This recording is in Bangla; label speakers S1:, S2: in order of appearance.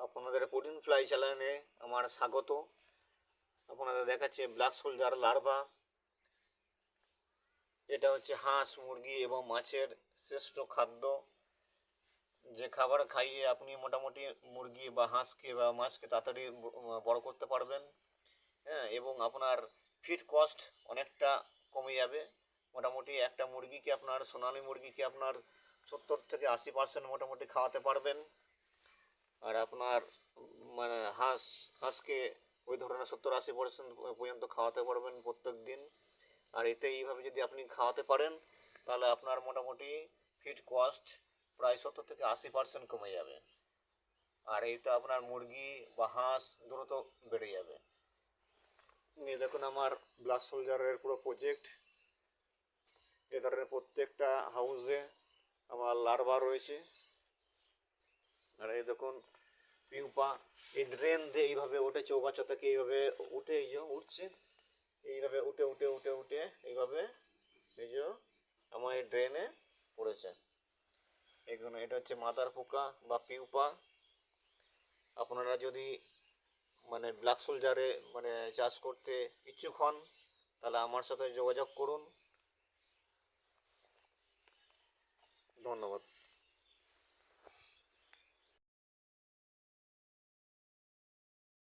S1: আপনাদের প্রোটিন ফ্লাই চ্যানেলে আমার স্বাগত। আপনাদের দেখাচ্ছে ব্ল্যাক সোলজার লার্ভা। এটা হচ্ছে হাঁস, মুরগি এবং মাছের শ্রেষ্ঠ খাদ্য, যে খাবার খাইয়ে আপনি মোটামুটি মুরগি বা হাঁসকে বা মাছকে তাড়াতাড়ি বড় করতে পারবেন। হ্যাঁ, এবং আপনার ফিড কস্ট অনেকটা কমে যাবে। মোটামুটি একটা মুরগিকে আপনার, সোনালী মুরগিকে আপনার 70 থেকে 80% মোটামুটি খাওয়াতে পারবেন। আর আপনার মানে হাঁসকে ওই ধরনের 70-80% পর্যন্ত খাওয়াতে পারবেন প্রত্যেক দিন। আর এতে এইভাবে যদি আপনি খাওয়াতে পারেন তাহলে আপনার মোটামুটি ফিড কস্ট প্রায় 70 থেকে 80% কমে যাবে। আর এইটা আপনার মুরগি বা হাঁস দ্রুত বেড়ে যাবে। এই দেখুন আমার ব্ল্যাক সোলজারের পুরো প্রজেক্ট। এ ধরনের প্রত্যেকটা হাউসে আমার লার্ভা রয়েছে। আর এই দেখুন পিউপা, এই ড্রেন দিয়ে এইভাবে ওঠে, চৌবাচ্চা থেকে এইভাবে উঠে, এই যে উঠছে, এইভাবে উঠে উঠে উঠে উঠে এইভাবে এই যে আমার এই ড্রেনে পড়েছে। এখানে এটা হচ্ছে মাদার পোকা বা পিউপা। আপনারা যদি মানে ব্ল্যাক সোলজারে মানে চাষ করতে ইচ্ছুক হন তাহলে আমার সাথে যোগাযোগ করুন। ধন্যবাদ।